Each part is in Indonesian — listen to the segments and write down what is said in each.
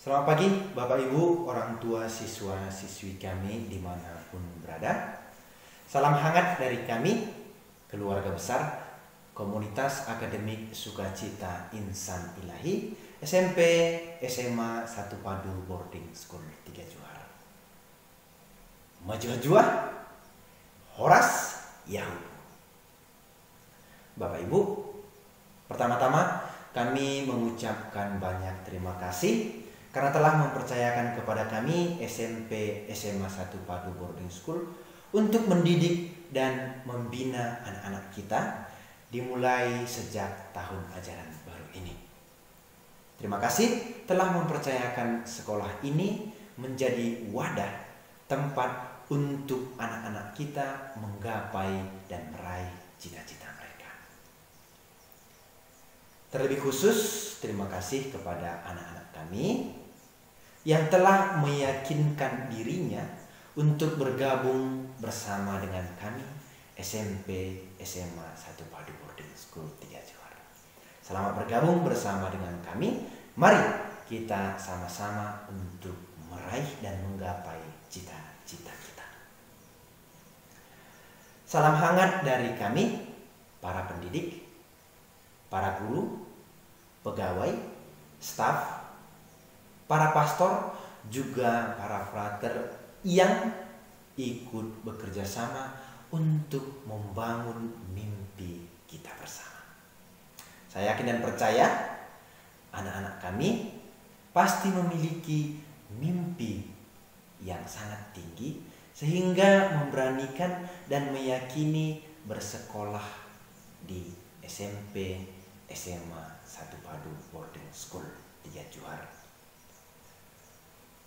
Selamat pagi Bapak Ibu, orang tua siswa-siswi kami dimanapun berada. Salam hangat dari kami, keluarga besar Komunitas Akademik Sukacita Insan Ilahi SMP SMA 1 Padu Boarding School 3 Juara. Majua-jua Horas Yahoo. Bapak Ibu, pertama-tama kami mengucapkan banyak terima kasih karena telah mempercayakan kepada kami SMP SMA 1 Padu Boarding School untuk mendidik dan membina anak-anak kita dimulai sejak tahun ajaran baru ini. Terima kasih telah mempercayakan sekolah ini menjadi wadah tempat untuk anak-anak kita menggapai dan meraih cita-cita mereka. Terlebih khusus terima kasih kepada anak-anak kami yang telah meyakinkan dirinya untuk bergabung bersama dengan kami SMP SMA 1 Padu Boarding School 3 Juara. Selamat bergabung bersama dengan kami. Mari kita sama-sama untuk meraih dan menggapai cita-cita kita. Salam hangat dari kami, para pendidik, para guru, pegawai, staf, para pastor, juga para frater yang ikut bekerja sama untuk membangun mimpi kita bersama. Saya yakin dan percaya anak-anak kami pasti memiliki mimpi yang sangat tinggi sehingga memberanikan dan meyakini bersekolah di SMP SMA 1 Padu Boarding School 3 Juara.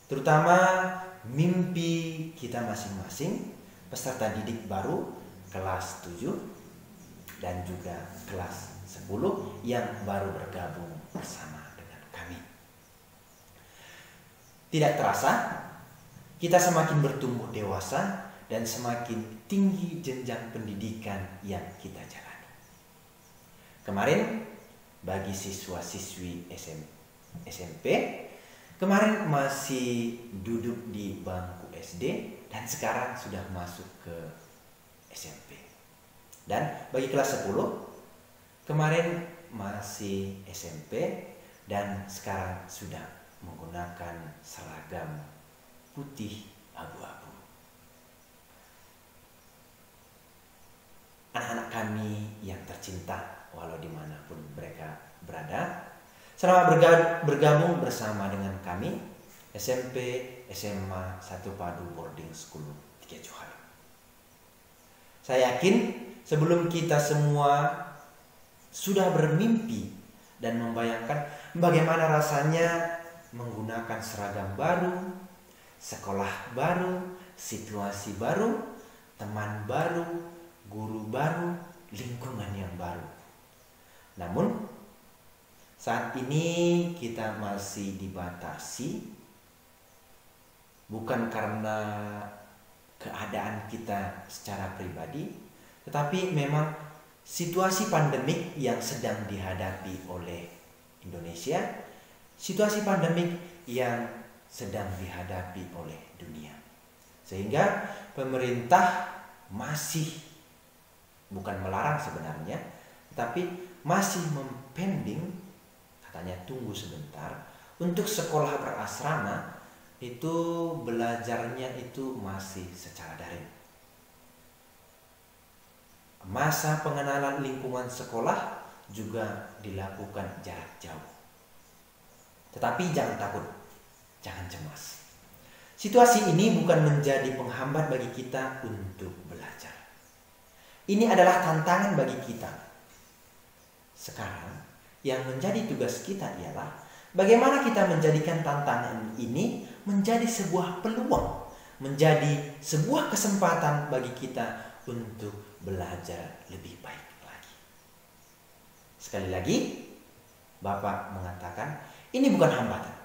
Terutama mimpi kita masing-masing peserta didik baru kelas 7 dan juga kelas 10 yang baru bergabung bersama dengan kami. Tidak terasa kita semakin bertumbuh dewasa dan semakin tinggi jenjang pendidikan yang kita jalani. Kemarin bagi siswa-siswi SMP kemarin masih duduk di bangku SD dan sekarang sudah masuk ke SMP. Dan bagi kelas 10 kemarin masih SMP dan sekarang sudah menggunakan seragam putih abu-abu. Anak-anak kami yang tercinta walau dimanapun mereka berada, selamat bergabung bersama dengan kami SMP SMA 1 Padu Boarding School 3 Juara. Saya yakin sebelum kita semua sudah bermimpi dan membayangkan bagaimana rasanya menggunakan seragam baru, sekolah baru, situasi baru, teman baru, guru baru, lingkungan yang baru. Namun saat ini kita masih dibatasi bukan karena keadaan kita secara pribadi, tetapi memang situasi pandemik yang sedang dihadapi oleh Indonesia, situasi pandemik yang sedang dihadapi oleh dunia. Sehingga pemerintah masih bukan melarang sebenarnya, tetapi masih mempending, katanya tunggu sebentar, untuk sekolah berasrama itu belajarnya itu masih secara daring. Masa pengenalan lingkungan sekolah juga dilakukan jarak jauh. Tetapi jangan takut, jangan cemas. Situasi ini bukan menjadi penghambat bagi kita untuk belajar. Ini adalah tantangan bagi kita. Sekarang yang menjadi tugas kita ialah bagaimana kita menjadikan tantangan ini menjadi sebuah peluang, menjadi sebuah kesempatan bagi kita untuk belajar lebih baik lagi. Sekali lagi, Bapak mengatakan ini bukan hambatan.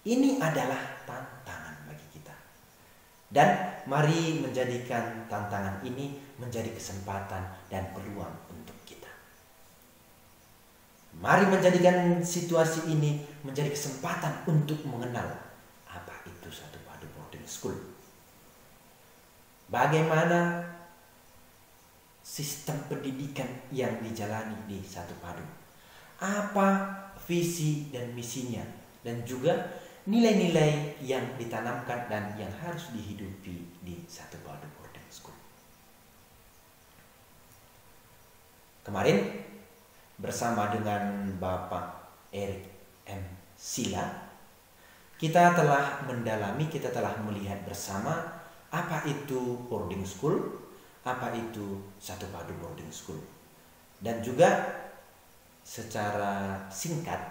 Ini adalah tantangan bagi kita. Dan mari menjadikan tantangan ini menjadi kesempatan dan peluang untuk kita. Mari menjadikan situasi ini menjadi kesempatan untuk mengenal apa itu Satu Padu Boarding School. Bagaimana sistem pendidikan yang dijalani di Satu Padu. Apa visi dan misinya, dan juga nilai-nilai yang ditanamkan dan yang harus dihidupi di Satu Padu Boarding School. Kemarin bersama dengan Bapak Erik M. Sila, kita telah mendalami, kita telah melihat bersama apa itu boarding school, apa itu Satu Padu Boarding School. Dan juga secara singkat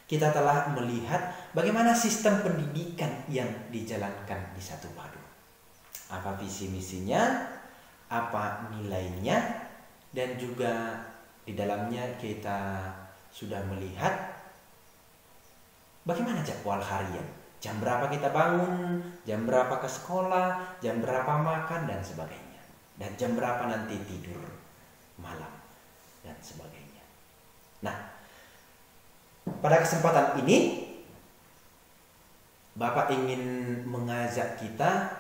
kita telah melihat bagaimana sistem pendidikan yang dijalankan di Satu Padu. Apa visi misinya, apa nilainya, dan juga di dalamnya kita sudah melihat bagaimana jadwal harian. Jam berapa kita bangun, jam berapa ke sekolah, jam berapa makan, dan sebagainya. Dan jam berapa nanti tidur malam, dan sebagainya. Nah, pada kesempatan ini Bapak ingin mengajak kita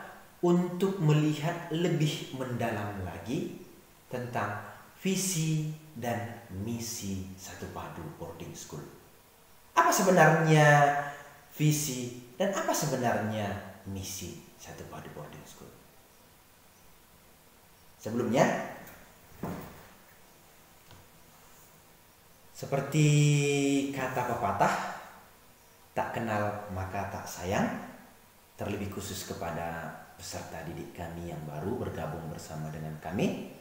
untuk melihat lebih mendalam lagi tentang visi dan misi Satu Padu Boarding School. Apa sebenarnya visi dan apa sebenarnya misi Satu Padu Boarding School? Sebelumnya, seperti kata pepatah, tak kenal maka tak sayang, terlebih khusus kepada peserta didik kami yang baru bergabung bersama dengan kami.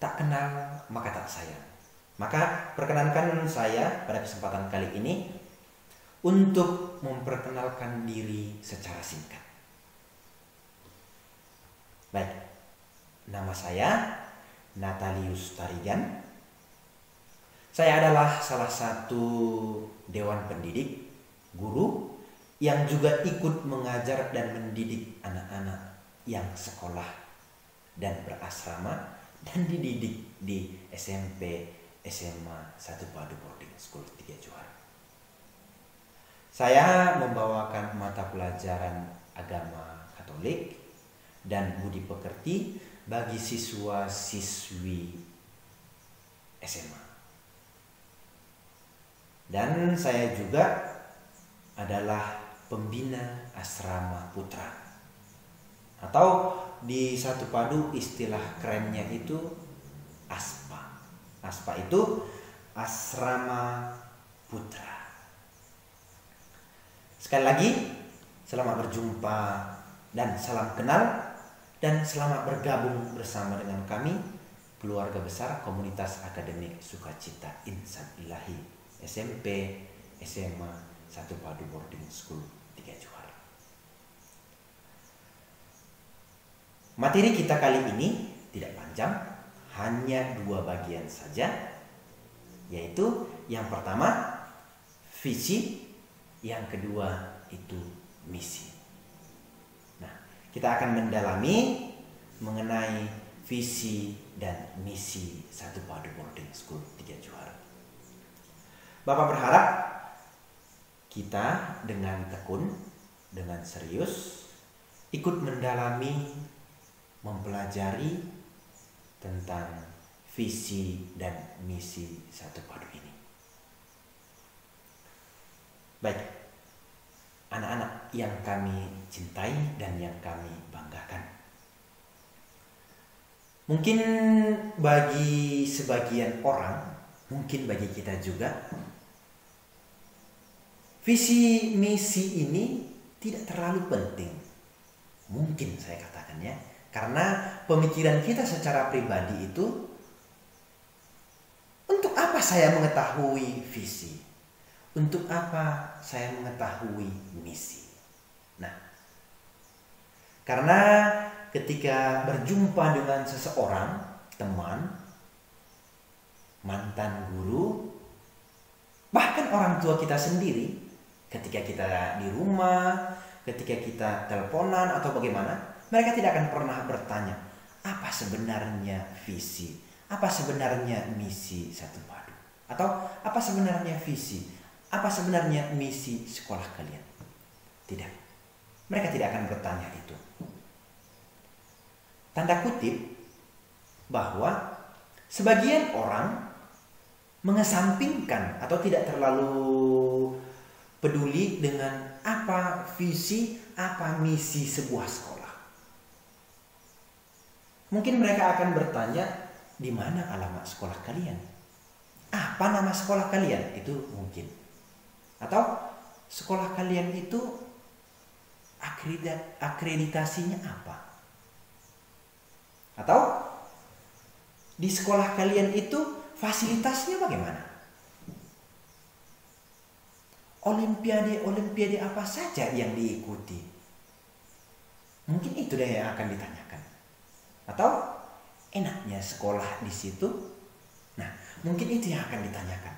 Tak kenal maka tak sayang. Maka perkenankan saya pada kesempatan kali ini untuk memperkenalkan diri secara singkat. Baik, nama saya Natalius Tarigan. Saya adalah salah satu dewan pendidik, guru yang juga ikut mengajar dan mendidik anak-anak yang sekolah dan berasrama dan dididik di SMP SMA Satu Padu Boarding School 3 Johar. Saya membawakan mata pelajaran agama Katolik dan budi pekerti bagi siswa-siswi SMA. Dan saya juga adalah pembina asrama putra, atau di Satu Padu istilah kerennya itu ASPA. ASPA itu asrama putra. Sekali lagi, selamat berjumpa dan salam kenal, dan selamat bergabung bersama dengan kami, keluarga besar Komunitas Akademik Sukacita Insan Ilahi SMP SMA Satu Padu Boarding School 3 Johar. Materi kita kali ini tidak panjang, hanya 2 bagian saja, yaitu yang pertama visi, yang kedua itu misi. Nah, kita akan mendalami mengenai visi dan misi Satu Padu Boarding School 3 Johar. Bapak berharap kita dengan tekun, dengan serius, ikut mendalami, mempelajari tentang visi dan misi Satu Padu ini. Baik, anak-anak yang kami cintai dan yang kami banggakan. Mungkin bagi sebagian orang, mungkin bagi kita juga, visi misi ini tidak terlalu penting. Mungkin saya katakan ya, karena pemikiran kita secara pribadi itu, untuk apa saya mengetahui visi? Untuk apa saya mengetahui misi? Nah, karena ketika berjumpa dengan seseorang, teman, mantan guru, bahkan orang tua kita sendiri, ketika kita di rumah, ketika kita teleponan atau bagaimana, mereka tidak akan pernah bertanya, apa sebenarnya visi, apa sebenarnya misi Satu Padu. Atau apa sebenarnya visi? Apa sebenarnya misi sekolah kalian? Tidak. Mereka tidak akan bertanya itu. Tanda kutip bahwa sebagian orang mengesampingkan atau tidak terlalu peduli dengan apa visi, apa misi sebuah sekolah. Mungkin mereka akan bertanya, di mana alamat sekolah kalian? Apa nama sekolah kalian? Itu mungkin. Atau sekolah kalian itu akreditasinya apa? Atau di sekolah kalian itu fasilitasnya bagaimana? Olimpiade apa saja yang diikuti? Mungkin itu deh yang akan ditanyakan. Atau enaknya sekolah di situ? Nah, mungkin itu yang akan ditanyakan.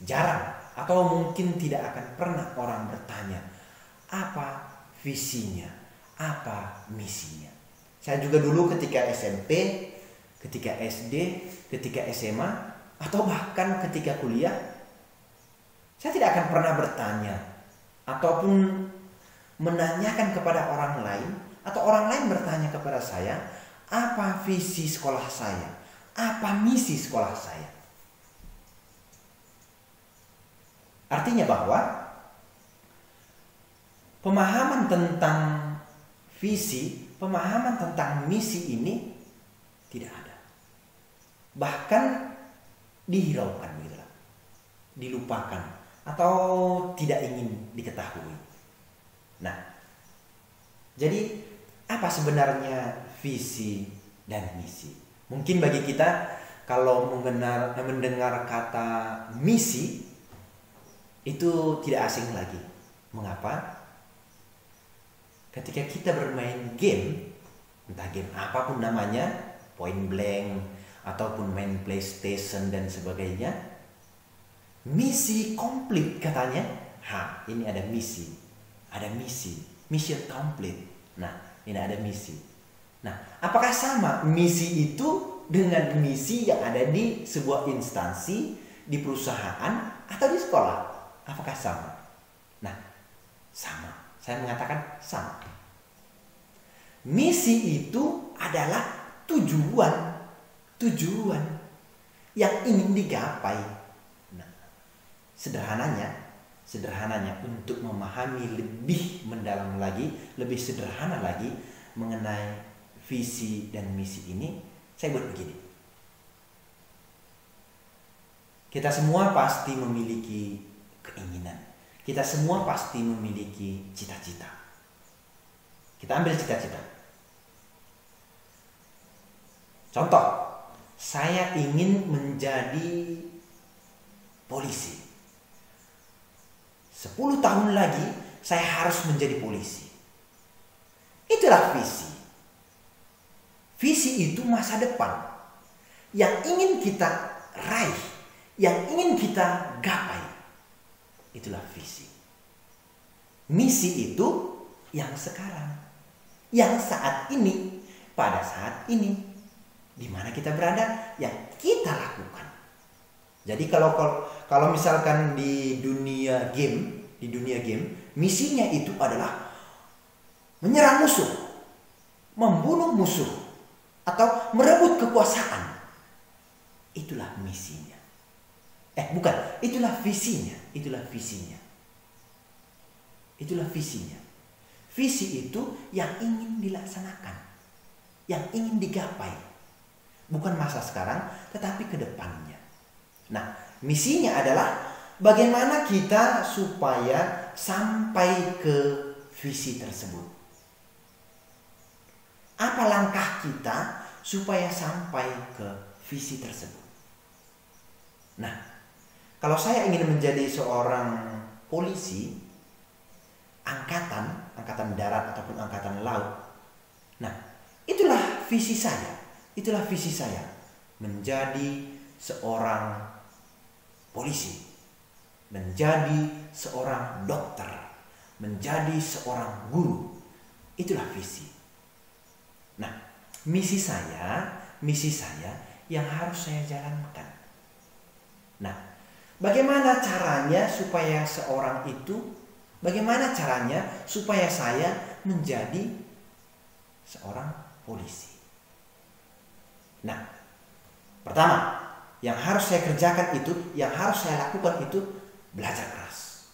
Jarang atau mungkin tidak akan pernah orang bertanya apa visinya, apa misinya. Saya juga dulu ketika SMP, ketika SD, ketika SMA, atau bahkan ketika kuliah, saya tidak akan pernah bertanya ataupun menanyakan kepada orang lain atau orang lain bertanya kepada saya, apa visi sekolah saya, apa misi sekolah saya. Artinya bahwa pemahaman tentang visi, pemahaman tentang misi ini tidak ada. Bahkan dihiraukan begitulah, dilupakan atau tidak ingin diketahui. Nah, jadi apa sebenarnya visi dan misi? Mungkin bagi kita kalau mendengar kata misi itu tidak asing lagi. Mengapa? Ketika kita bermain game, entah game apapun namanya, point blank ataupun main PlayStation dan sebagainya, misi komplit katanya. Ini ada misi, ada misi, mission complete. Nah, ini ada misi. Nah, apakah sama misi itu dengan misi yang ada di sebuah instansi, di perusahaan atau di sekolah? Apakah sama? Nah, sama. Saya mengatakan sama. Misi itu adalah tujuan yang ingin digapai. Nah, sederhananya untuk memahami lebih mendalam lagi, lebih sederhana lagi mengenai visi dan misi ini, saya buat begini. Kita semua pasti memiliki keinginan. Kita semua pasti memiliki cita-cita. Kita ambil cita-cita. Contoh, saya ingin menjadi polisi. 10 tahun lagi saya harus menjadi polisi. Itulah visi. Visi itu masa depan yang ingin kita raih, yang ingin kita gapai. Itulah visi. Misi itu yang sekarang, yang saat ini, pada saat ini, di mana kita berada, yang kita lakukan. Jadi kalau misalkan di dunia game, misinya itu adalah menyerang musuh, membunuh musuh, atau merebut kekuasaan. Itulah misinya. Itulah visinya. Visi itu yang ingin dilaksanakan, yang ingin digapai. Bukan masa sekarang, tetapi ke depannya. Nah, misinya adalah bagaimana kita supaya sampai ke visi tersebut. Apa langkah kita supaya sampai ke visi tersebut? Nah, kalau saya ingin menjadi seorang polisi, angkatan darat ataupun angkatan laut, nah, itulah visi saya, menjadi seorang polisi, menjadi seorang dokter, menjadi seorang guru. Itulah visi. Nah, misi saya yang harus saya jalankan. Nah, bagaimana caranya supaya saya menjadi seorang polisi? Nah, pertama, yang harus saya kerjakan itu, yang harus saya lakukan itu belajar keras.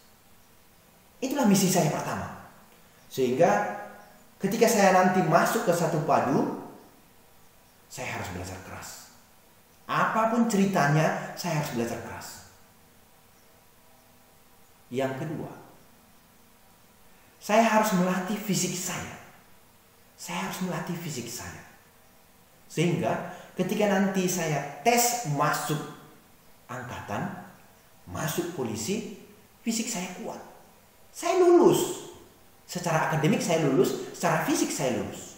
Itulah misi saya pertama. Sehingga ketika saya nanti masuk ke Satu Padu, saya harus belajar keras. Apapun ceritanya, saya harus belajar keras. Yang kedua, saya harus melatih fisik saya. Saya harus melatih fisik saya. Sehingga ketika nanti saya tes masuk angkatan, masuk polisi, fisik saya kuat. Saya lulus. Secara akademik saya lulus, secara fisik saya lulus.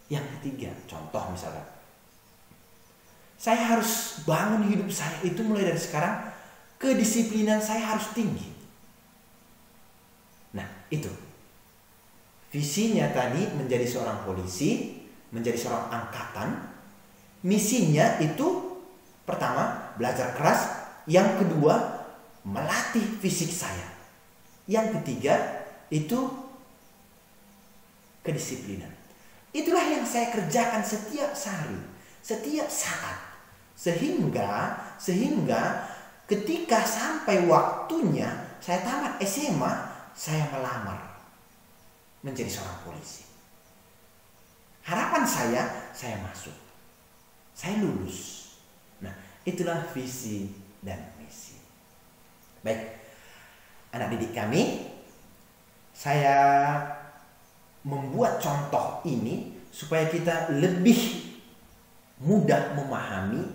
Yang ketiga, contoh misalnya, saya harus bangun hidup saya itu mulai dari sekarang, kedisiplinan saya harus tinggi. Nah, itu. Visinya tadi menjadi seorang polisi, menjadi seorang angkatan. Misinya itu pertama, belajar keras. Yang kedua, melatih fisik saya. Yang ketiga, itu kedisiplinan. Itulah yang saya kerjakan setiap hari, setiap saat. Sehingga ketika sampai waktunya saya tamat SMA, saya melamar menjadi seorang polisi. Harapan saya masuk. Saya lulus. Nah, itulah visi dan misi. Baik, anak didik kami, saya membuat contoh ini supaya kita lebih mudah memahami,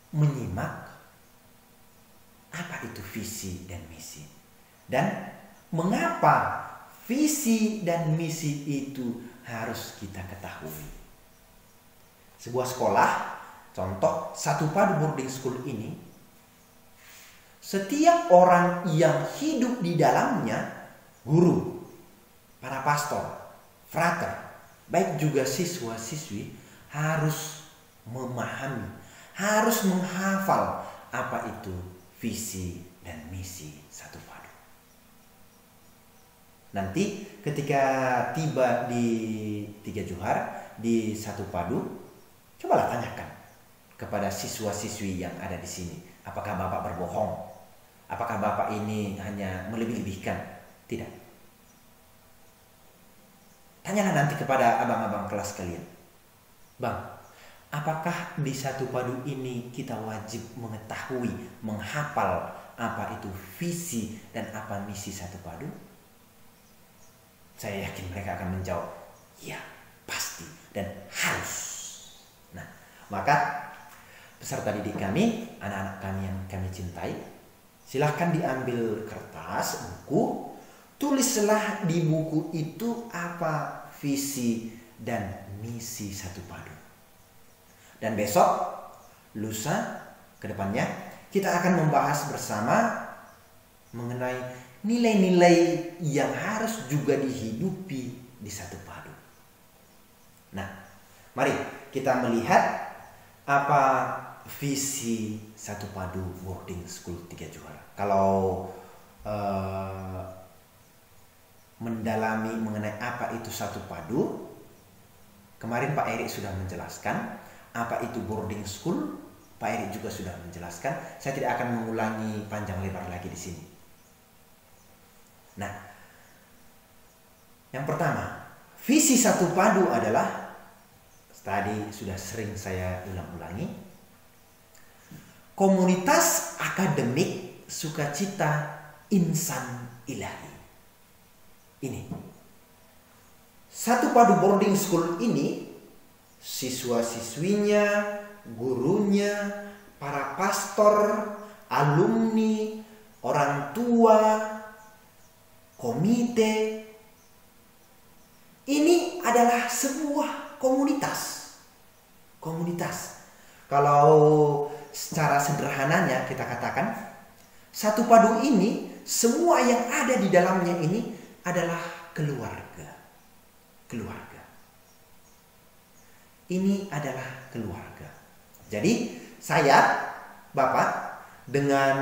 menyimak apa itu visi dan misi. Dan mengapa visi dan misi itu harus kita ketahui. Sebuah sekolah, contoh Satu Padu Boarding School ini, setiap orang yang hidup di dalamnya, guru, para pastor, frater, baik juga siswa-siswi, harus memahami, harus menghafal apa itu visi dan misi Satu Padu. Nanti ketika tiba di 3 Johar, di Satu Padu, cobalah tanyakan kepada siswa-siswi yang ada di sini, apakah Bapak berbohong? Apakah Bapak ini hanya melebih-lebihkan? Tidak. Tanyalah nanti kepada abang-abang kelas kalian. Bang, apakah di Satu Padu ini kita wajib mengetahui, menghafal apa itu visi dan apa misi Satu Padu? Saya yakin mereka akan menjawab, ya pasti dan harus. Nah, maka peserta didik kami, anak-anak kami yang kami cintai, silahkan diambil kertas, buku, tulislah di buku itu apa visi dan misi Satu Padu. Dan besok, lusa, ke depannya, kita akan membahas bersama mengenai nilai-nilai yang harus juga dihidupi di Satu Padu. Nah, mari kita melihat apa visi Satu Padu Boarding School 3 Johar. Kalau mendalami mengenai apa itu Satu Padu, kemarin Pak Erik sudah menjelaskan apa itu boarding school. Pak Erik juga sudah menjelaskan. Saya tidak akan mengulangi panjang lebar lagi di sini. Nah, yang pertama, visi Satu Padu adalah, tadi sudah sering saya ulang-ulangi, komunitas akademik sukacita insan ilahi. Ini Satu Padu Boarding School ini, siswa-siswinya, gurunya, para pastor, alumni, orang tua, komite, ini adalah sebuah komunitas. Kalau secara sederhananya kita katakan, Satu Padu ini, semua yang ada di dalamnya ini adalah keluarga. Ini adalah keluarga. Jadi saya, Bapak, dengan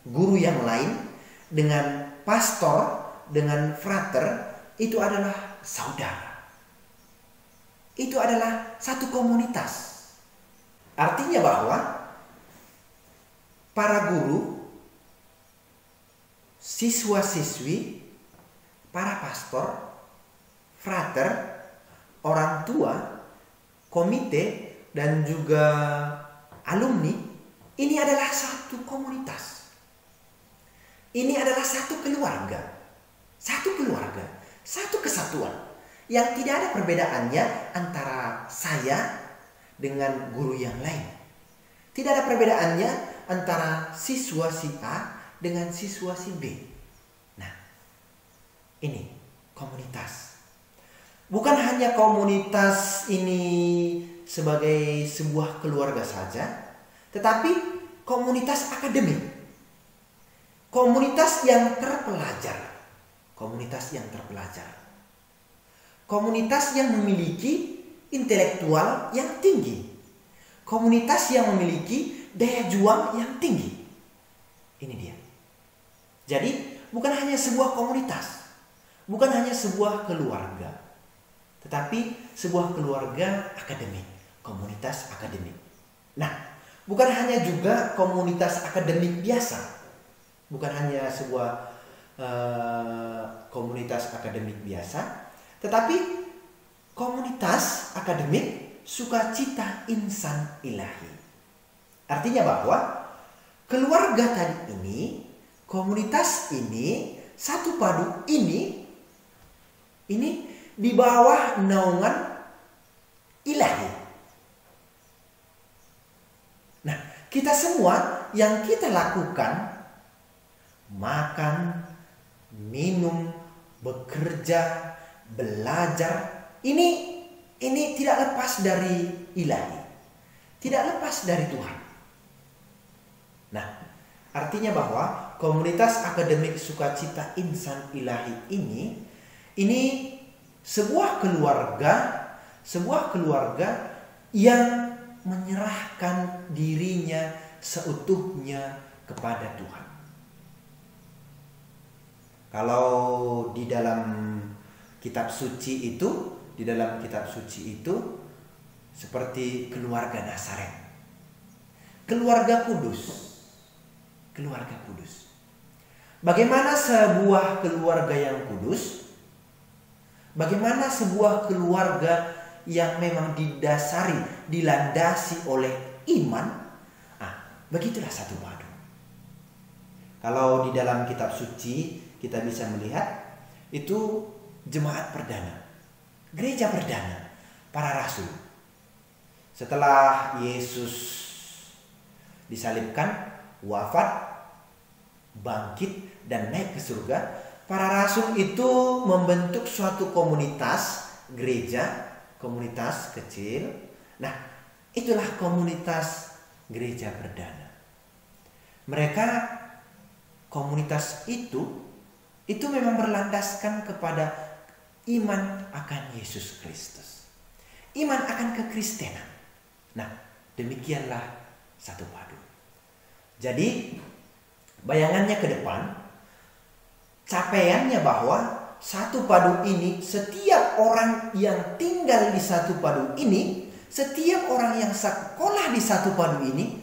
guru yang lain, dengan pastor, dengan frater, itu adalah saudara. Itu adalah satu komunitas. Artinya bahwa para guru, siswa-siswi, para pastor, frater, orang tua, komite, dan juga alumni, ini adalah satu komunitas. Ini adalah satu keluarga. Satu keluarga, satu kesatuan yang tidak ada perbedaannya antara saya dengan guru yang lain. Tidak ada perbedaannya antara siswa si A dengan siswa si B. Nah, ini komunitas. Bukan hanya komunitas ini sebagai sebuah keluarga saja, tetapi komunitas akademik. Komunitas yang terpelajar. Komunitas yang terpelajar. Komunitas yang memiliki intelektual yang tinggi. Komunitas yang memiliki daya juang yang tinggi. Ini dia. Jadi bukan hanya sebuah komunitas, bukan hanya sebuah keluarga, tetapi sebuah keluarga akademik, komunitas akademik. Nah, bukan hanya juga komunitas akademik biasa, bukan hanya sebuah komunitas akademik biasa, tetapi komunitas akademik sukacita insan ilahi. Artinya bahwa keluarga tadi ini, komunitas ini, satu padu ini di bawah naungan ilahi. Nah, kita semua yang kita lakukan, makan, minum, bekerja, belajar, ini tidak lepas dari ilahi, tidak lepas dari Tuhan. Nah, artinya bahwa komunitas akademik sukacita insan ilahi ini sebuah keluarga yang menyerahkan dirinya seutuhnya kepada Tuhan. Kalau di dalam kitab suci itu, seperti keluarga Nazaret, keluarga kudus. Bagaimana sebuah keluarga yang kudus? Bagaimana sebuah keluarga yang memang dilandasi oleh iman? Begitulah satu padu. Kalau di dalam kitab suci kita bisa melihat itu jemaat perdana, gereja perdana, para rasul. Setelah Yesus disalibkan, wafat, bangkit, dan naik ke surga, para rasul itu membentuk suatu komunitas gereja, komunitas kecil. Nah, itulah komunitas gereja perdana. Mereka, komunitas itu memang berlandaskan kepada iman akan Yesus Kristus, iman akan kekristenan. Nah, demikianlah satu padu. Jadi bayangannya ke depan, capaiannya bahwa satu padu ini, setiap orang yang tinggal di satu padu ini, setiap orang yang sekolah di satu padu ini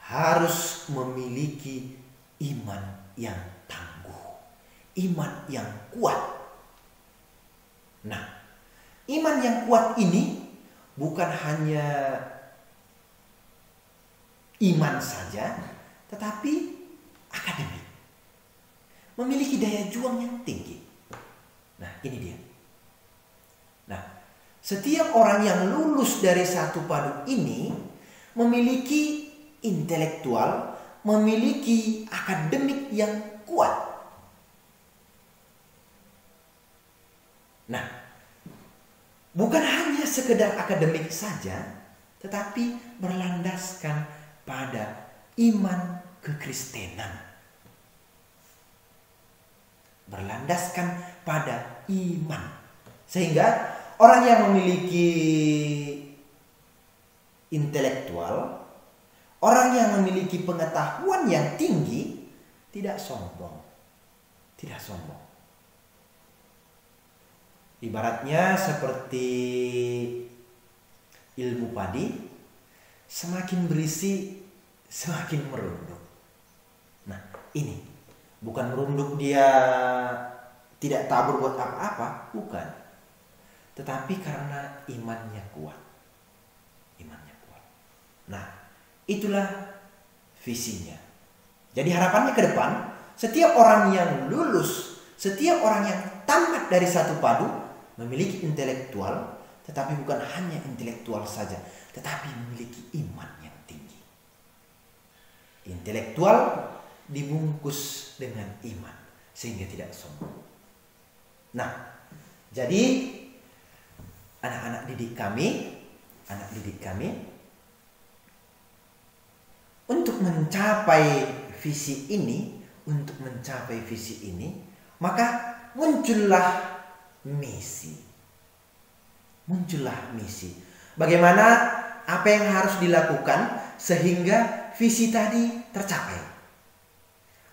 harus memiliki iman yang tangguh, iman yang kuat. Nah, iman yang kuat ini bukan hanya iman saja, tetapi akademik, memiliki daya juang yang tinggi. Nah, ini dia. Nah, setiap orang yang lulus dari satu padu ini memiliki intelektual, memiliki akademik yang kuat. Nah, bukan hanya sekedar akademik saja, tetapi berlandaskan pada iman kekristenan. Berlandaskan pada iman. Sehingga orang yang memiliki intelektual, orang yang memiliki pengetahuan yang tinggi tidak sombong. Tidak sombong. Ibaratnya seperti ilmu padi, semakin berisi semakin merunduk. Nah, ini bukan merunduk dia tidak tabur buat apa-apa, bukan. Tetapi karena imannya kuat. Imannya kuat. Nah, itulah visinya. Jadi harapannya ke depan, setiap orang yang lulus, setiap orang yang tamat dari satu padu memiliki intelektual, tetapi bukan hanya intelektual saja, tetapi memiliki iman yang tinggi. Intelektual dibungkus dengan iman sehingga tidak sombong. Nah, jadi anak-anak didik kami untuk mencapai visi ini, maka muncullah misi. Bagaimana, apa yang harus dilakukan sehingga visi tadi tercapai?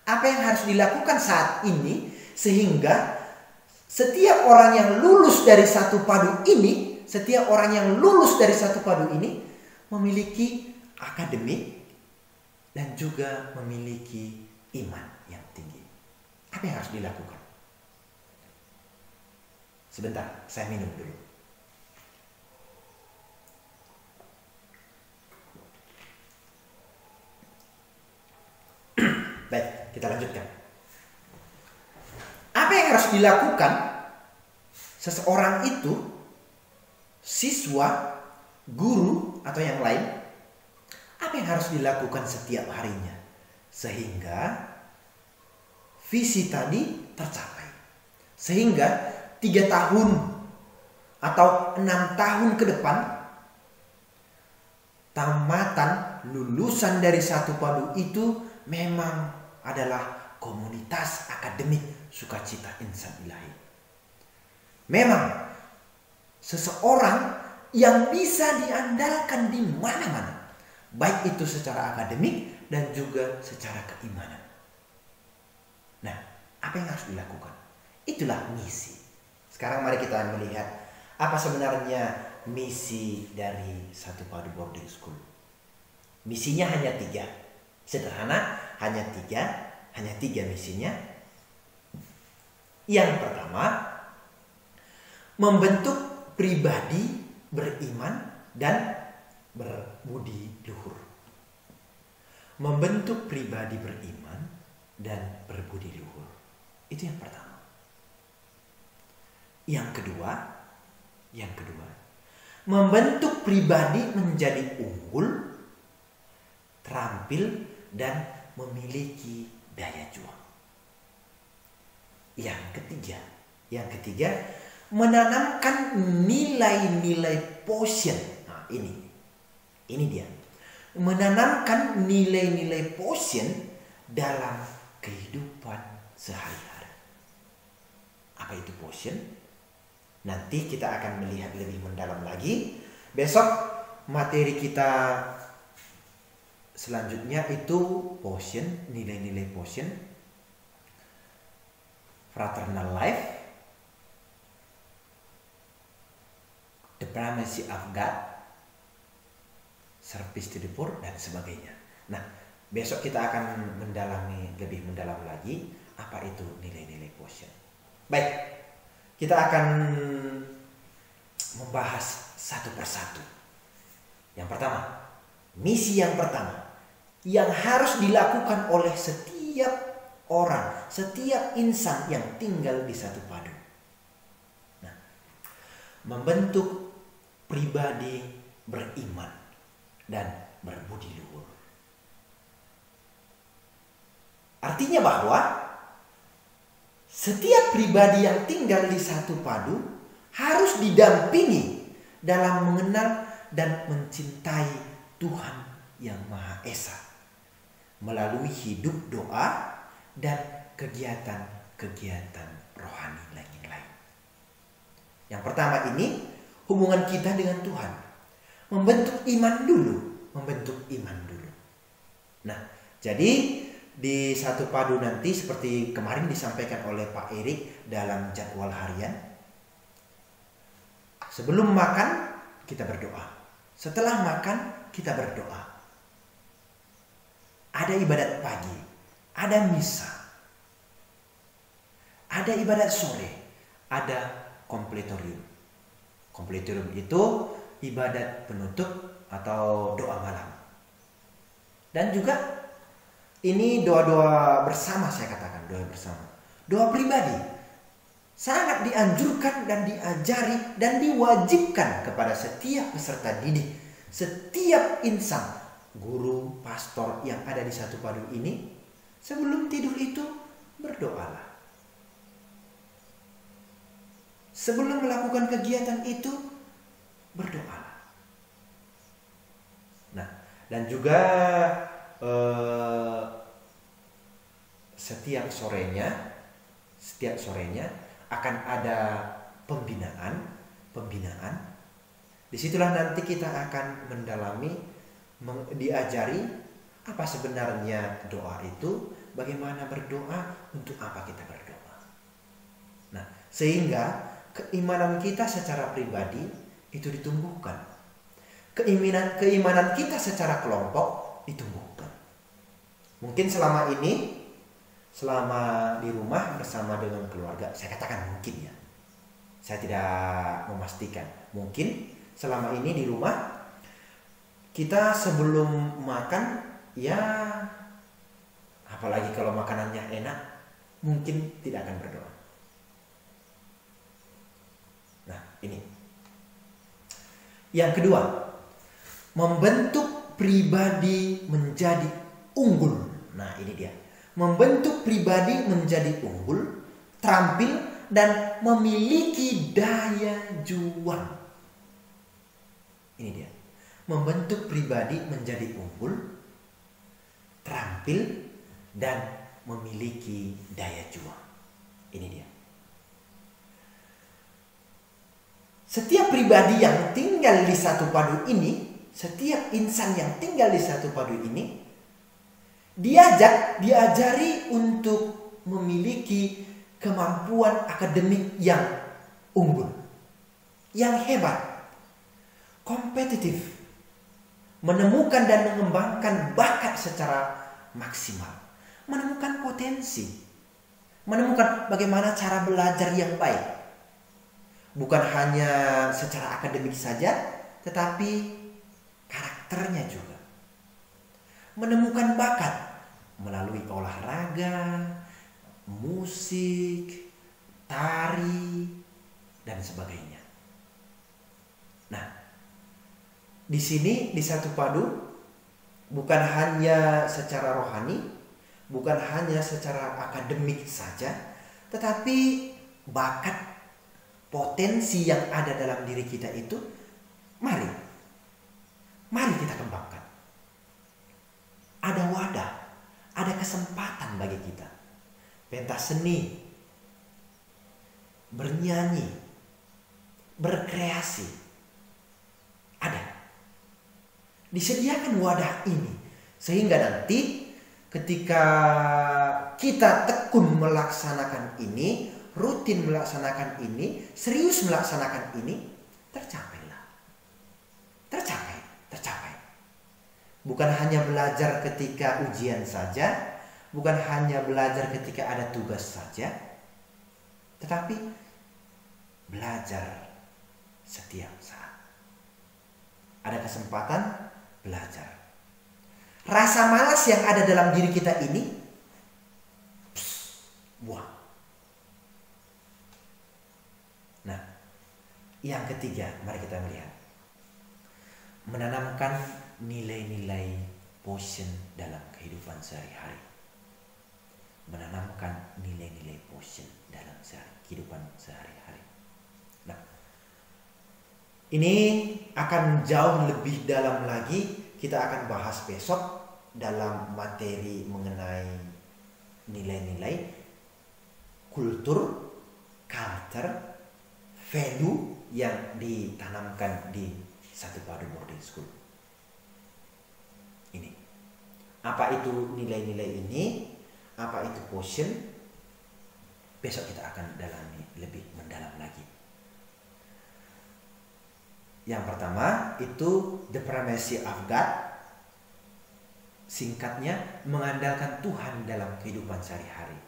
Apa yang harus dilakukan saat ini sehingga setiap orang yang lulus dari satu padu ini, memiliki akademik dan juga memiliki iman yang tinggi. Apa yang harus dilakukan? Sebentar, saya minum dulu. Baik, kita lanjutkan. Apa yang harus dilakukan seseorang itu, siswa, guru, atau yang lain? Apa yang harus dilakukan setiap harinya sehingga visi tadi tercapai? Sehingga 3 tahun atau 6 tahun ke depan, tamatan lulusan dari satu padu itu memang adalah komunitas akademik Sukacita Insan Ilahi. Memang seseorang yang bisa diandalkan di mana-mana, baik itu secara akademik dan juga secara keimanan. Nah, apa yang harus dilakukan? Itulah misi. Sekarang mari kita melihat apa sebenarnya misi dari satu padu boarding school. Misinya hanya 3. Sederhana, hanya tiga misinya. Yang pertama, membentuk pribadi beriman dan berbudi luhur. Membentuk pribadi beriman dan berbudi luhur. Itu yang pertama. Yang kedua, membentuk pribadi menjadi unggul, terampil, dan memiliki daya juang. Yang ketiga, menanamkan nilai-nilai passion. Nah, ini dia. Menanamkan nilai-nilai passion dalam kehidupan sehari-hari. Apa itu passion? Nanti kita akan melihat lebih mendalam lagi. Besok materi kita selanjutnya itu passion, nilai-nilai passion, fraternal life, the primacy of God, service to the poor, dan sebagainya. Nah, besok kita akan mendalami lebih mendalam lagi apa itu nilai-nilai passion. Baik, kita akan membahas satu persatu. Yang pertama, misi yang pertama yang harus dilakukan oleh setiap orang, setiap insan yang tinggal di satu padu. Nah, membentuk pribadi beriman dan berbudi luhur. Artinya bahwa setiap pribadi yang tinggal di satu padu harus didampingi dalam mengenal dan mencintai Tuhan yang Maha Esa melalui hidup doa dan kegiatan-kegiatan rohani lain. Yang pertama ini hubungan kita dengan Tuhan. membentuk iman dulu. Nah, jadi di satu padu nanti seperti kemarin disampaikan oleh Pak Erik dalam jadwal harian, sebelum makan kita berdoa, setelah makan kita berdoa. Ada ibadat pagi, ada misa, ada ibadat sore, ada kompletorium. Kompletorium itu ibadat penutup atau doa malam. Dan juga ini doa-doa bersama, saya katakan doa bersama. Doa pribadi sangat dianjurkan dan diajari dan diwajibkan kepada setiap peserta didik, setiap insan, guru, pastor yang ada di satu padu ini. Sebelum tidur itu berdoalah. Sebelum melakukan kegiatan itu berdoalah. Nah, dan juga setiap sorenya akan ada pembinaan. Disitulah nanti kita akan mendalami, diajari apa sebenarnya doa itu, bagaimana berdoa, untuk apa kita berdoa. Nah, sehingga keimanan kita secara pribadi itu ditumbuhkan. Keimanan kita secara kelompok ditumbuhkan. Mungkin selama di rumah bersama dengan keluarga, saya katakan mungkin ya, saya tidak memastikan, mungkin selama ini di rumah kita sebelum makan, ya apalagi kalau makanannya enak, mungkin tidak akan berdoa. Nah, ini yang kedua, membentuk pribadi menjadi unggul. Nah, ini dia. Membentuk pribadi menjadi unggul, terampil, dan memiliki daya juang. Ini dia. Membentuk pribadi menjadi unggul, terampil, dan memiliki daya juang. Ini dia. Setiap pribadi yang tinggal di satu padu ini, setiap insan yang tinggal di satu padu ini, diajari untuk memiliki kemampuan akademik yang unggul, yang hebat, kompetitif, menemukan dan mengembangkan bakat secara maksimal, menemukan potensi, menemukan bagaimana cara belajar yang baik. Bukan hanya secara akademik saja, tetapi karakternya juga. Menemukan bakat melalui olahraga, musik, tari, dan sebagainya. Nah, di sini di satu padu bukan hanya secara rohani, bukan hanya secara akademik saja, tetapi bakat, potensi yang ada dalam diri kita itu mari kita kembangkan. Ada wadah, ada kesempatan bagi kita. Pentas seni, bernyanyi, berkreasi, ada. Disediakan wadah ini sehingga nanti ketika kita tekun melaksanakan ini, rutin melaksanakan ini, serius melaksanakan ini, tercapai. Bukan hanya belajar ketika ujian saja, bukan hanya belajar ketika ada tugas saja, tetapi belajar setiap saat. Ada kesempatan belajar. Rasa malas yang ada dalam diri kita ini, buang. Nah, yang ketiga, mari kita melihat. Menanamkan nilai-nilai passion dalam kehidupan sehari-hari. Menanamkan nilai-nilai passion dalam kehidupan sehari-hari. Nah, ini akan jauh lebih dalam lagi kita akan bahas besok dalam materi mengenai nilai-nilai kultur, culture, value yang ditanamkan di Satu Padu Boarding School. Ini. Apa itu nilai-nilai ini? Apa itu Passion? Besok kita akan dalami lebih mendalam lagi. Yang pertama itu the primacy of God. Singkatnya, mengandalkan Tuhan dalam kehidupan sehari-hari.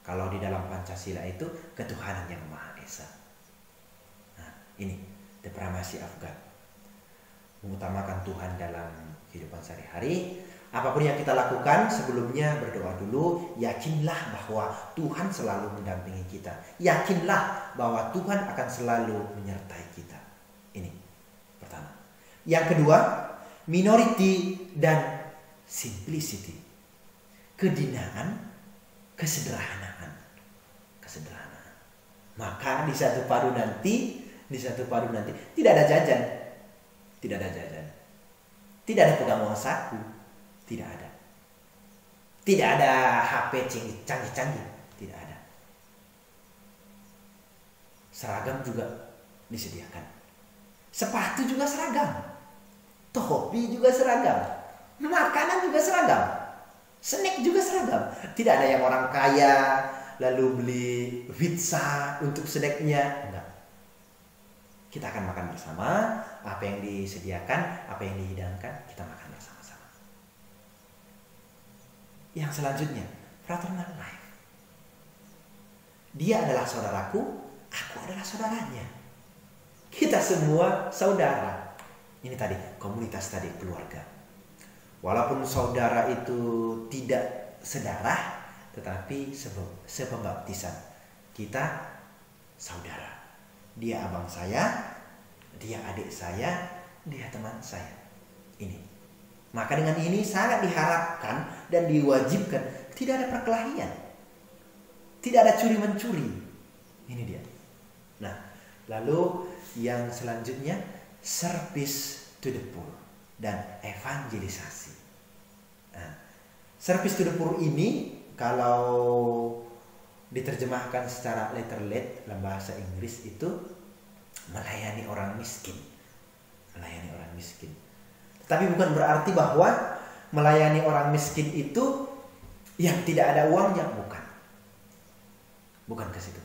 Kalau di dalam Pancasila itu ketuhanan yang Maha Esa. Nah, ini the primacy of God. Mengutamakan Tuhan dalam kehidupan sehari-hari. Apapun yang kita lakukan, sebelumnya berdoa dulu. Yakinlah bahwa Tuhan selalu mendampingi kita. Yakinlah bahwa Tuhan akan selalu menyertai kita. Ini pertama. Yang kedua, minority dan simplicity. Kedinaan, kesederhanaan. Maka di satu padu nanti tidak ada jajan. Tidak ada pegang uang saku. Tidak ada. Tidak ada HP canggih-canggih. Tidak ada. Seragam juga disediakan. Sepatu juga seragam. Topi juga seragam. Makanan juga seragam. Snack juga seragam. Tidak ada yang orang kaya lalu beli pizza untuk snacknya. Enggak. Kita akan makan bersama. Apa yang disediakan, apa yang dihidangkan, kita makan bersama-sama. Yang selanjutnya, fraternal life. Dia adalah saudaraku, aku adalah saudaranya. Kita semua saudara. Ini tadi, komunitas tadi, keluarga. Walaupun saudara itu tidak sedarah, tetapi sepembaptisan. Kita saudara. Dia abang saya, dia adik saya, dia teman saya. Ini. Maka dengan ini sangat diharapkan dan diwajibkan tidak ada perkelahian. Tidak ada curi-mencuri. Ini dia. Nah, lalu yang selanjutnya service to the poor dan evangelisasi. Nah, service to the poor ini kalau diterjemahkan secara letterlet dalam bahasa Inggris itu melayani orang miskin. Melayani orang miskin. Tapi bukan berarti bahwa melayani orang miskin itu yang tidak ada uangnya, bukan. Bukan ke situ.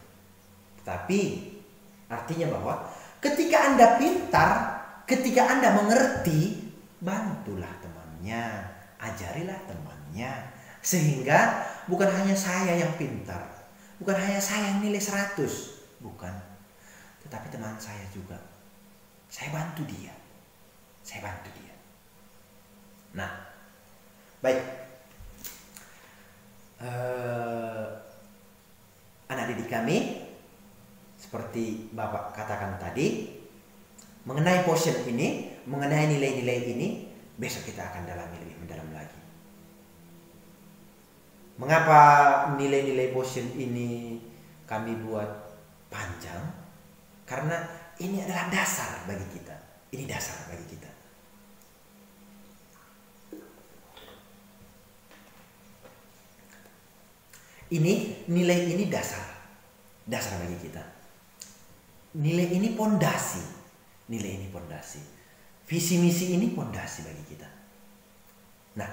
Tapi artinya bahwa ketika Anda pintar, ketika Anda mengerti, bantulah temannya, ajarilah temannya. Sehingga bukan hanya saya yang pintar, bukan hanya saya yang nilai 100, bukan. Tetapi teman saya juga. Saya bantu dia. Nah, baik. Anak didik kami, seperti Bapak katakan tadi, mengenai Passion ini, mengenai nilai-nilai ini, besok kita akan dalami lebih mendalam lagi. Mengapa nilai-nilai Passion ini kami buat panjang? Karena ini adalah dasar bagi kita. Ini dasar bagi kita. Nilai ini dasar bagi kita. Nilai ini pondasi. Visi misi ini pondasi bagi kita. Nah,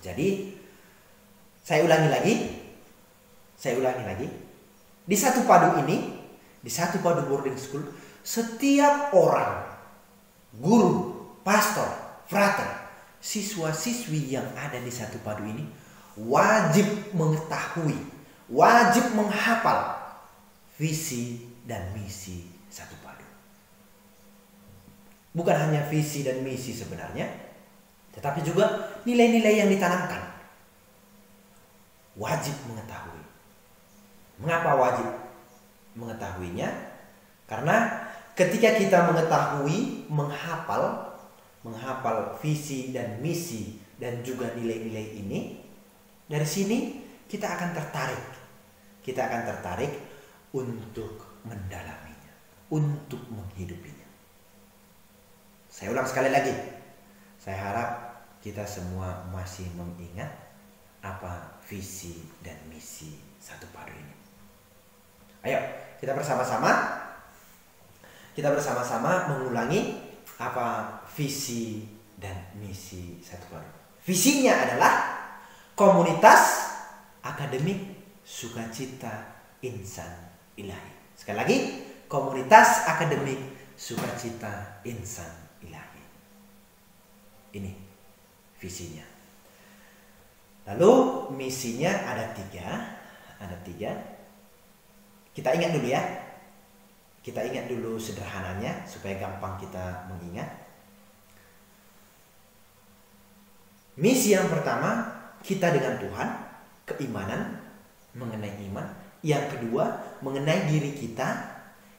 jadi saya ulangi lagi. Di satu padu ini, di satu padu boarding school, setiap orang, guru, pastor, frater, siswa-siswi yang ada di satu padu ini wajib mengetahui, wajib menghafal visi dan misi satu padu. Bukan hanya visi dan misi sebenarnya, tetapi juga nilai-nilai yang ditanamkan. Wajib mengetahui. Mengapa wajib mengetahuinya? Karena ketika kita mengetahui, menghafal visi dan misi dan juga nilai-nilai ini, dari sini kita akan tertarik. Kita akan tertarik untuk mendalaminya, untuk menghidupinya. Saya ulang sekali lagi. Saya harap kita semua masih mengingat apa visi dan misi satu padu ini. Ayo, kita bersama-sama kita bersama-sama mengulangi apa visi dan misi Satu Padu. Visinya adalah komunitas akademik sukacita insan ilahi. Sekali lagi, komunitas akademik sukacita insan ilahi. Ini visinya. Lalu misinya ada tiga. Kita ingat dulu ya. Kita ingat dulu sederhananya supaya gampang kita mengingat. Misi yang pertama, kita dengan Tuhan, keimanan, mengenai iman. Yang kedua, mengenai diri kita,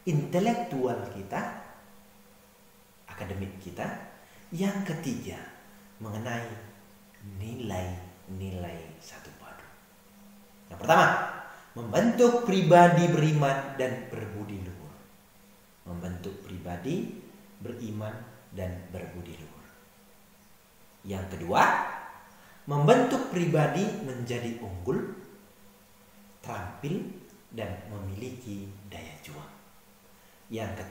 intelektual kita, akademik kita. Yang ketiga, mengenai nilai-nilai Satu Padu. Yang pertama, membentuk pribadi beriman dan berbudi luhur. Membentuk pribadi beriman dan berbudi luhur. Yang kedua, membentuk pribadi menjadi unggul, terampil, dan memiliki daya juang. Yang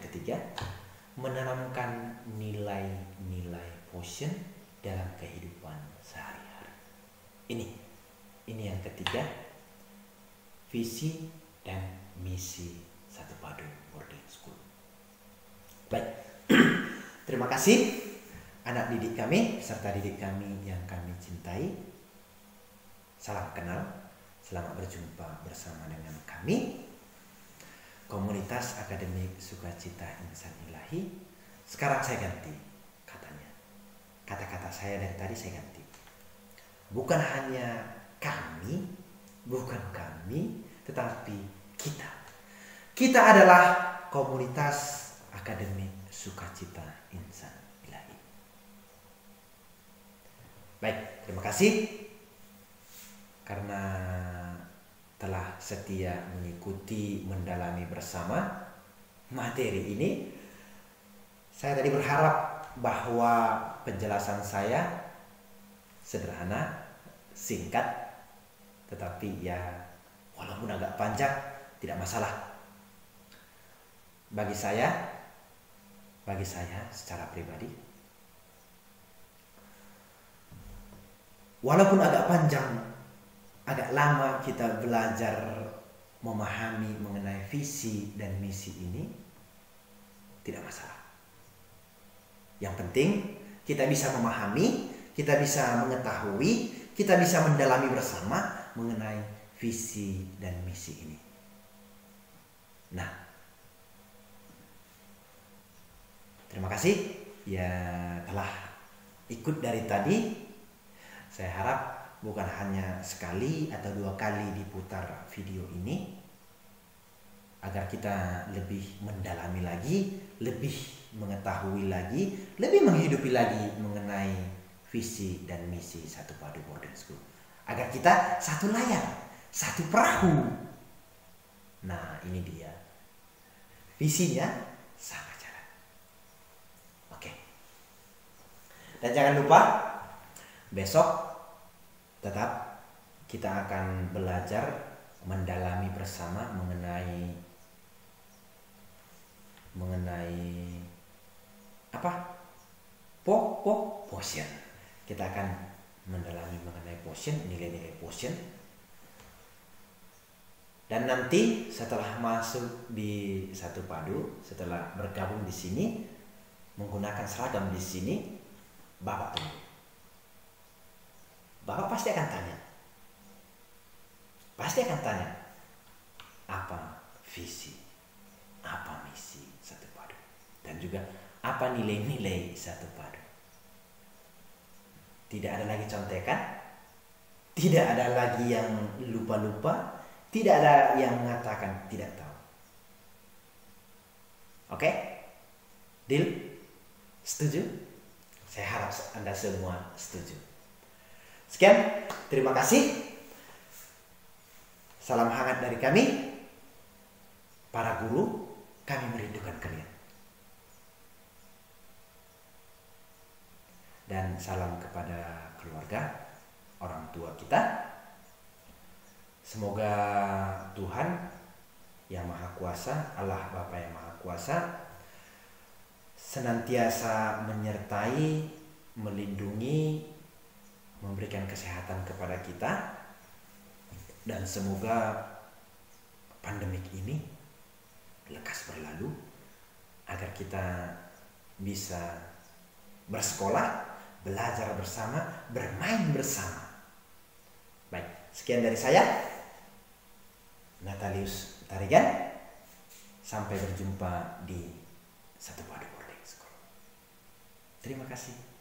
ketiga, menanamkan nilai-nilai passion dalam kehidupan sehari-hari. Ini yang ketiga, visi dan misi Satu Padu Boarding School. Baik, terima kasih anak didik kami, peserta didik kami yang kami cintai. Salam kenal, selamat berjumpa bersama dengan kami, Komunitas Akademik Sukacita Insan Ilahi. Sekarang saya ganti katanya. Kata-kata saya dari tadi saya ganti. Bukan hanya kami, tetapi kita. Kita adalah Komunitas Akademik Sukacita Insan Ilahi. Baik, terima kasih karena telah setia mengikuti, mendalami bersama materi ini. Saya tadi berharap bahwa penjelasan saya sederhana, singkat, tetapi ya walaupun agak panjang tidak masalah. Bagi saya secara pribadi, walaupun agak panjang, agak lama kita belajar memahami mengenai visi dan misi ini, tidak masalah. Yang penting kita bisa memahami, kita bisa mengetahui, kita bisa mendalami bersama mengenai visi dan misi ini. Nah, terima kasih ya telah ikut dari tadi. Saya harap bukan hanya sekali atau dua kali diputar video ini, agar kita lebih mendalami lagi, lebih mengetahui lagi, lebih menghidupi lagi mengenai visi dan misi Satu Padu Boarding School. Agar kita satu layar, satu perahu. Nah, ini dia. Visinya sama jalan. Oke. Dan jangan lupa, besok tetap kita akan belajar mendalami bersama mengenai apa? Passion. Kita akan mendalami mengenai passion, nilai-nilai passion. Dan nanti setelah masuk di Satu Padu, setelah bergabung di sini, menggunakan seragam di sini, Bapak tunggu. Bapak pasti akan tanya, apa visi, apa misi Satu Padu, dan juga apa nilai-nilai Satu Padu. Tidak ada lagi contekan, tidak ada lagi yang lupa-lupa, tidak ada yang mengatakan tidak tahu. Oke? Deal? Setuju? Saya harap Anda semua setuju. Sekian, terima kasih. Salam hangat dari kami, para guru. Kami merindukan kalian. Dan salam kepada keluarga, orang tua kita. Semoga Tuhan yang Maha Kuasa, Allah Bapa yang Maha Kuasa, senantiasa menyertai, melindungi, memberikan kesehatan kepada kita, dan semoga pandemik ini lekas berlalu agar kita bisa bersekolah, belajar bersama, bermain bersama. Baik, sekian dari saya, Natalius Tarigan. Sampai berjumpa di Satu Padu Boarding School. Terima kasih.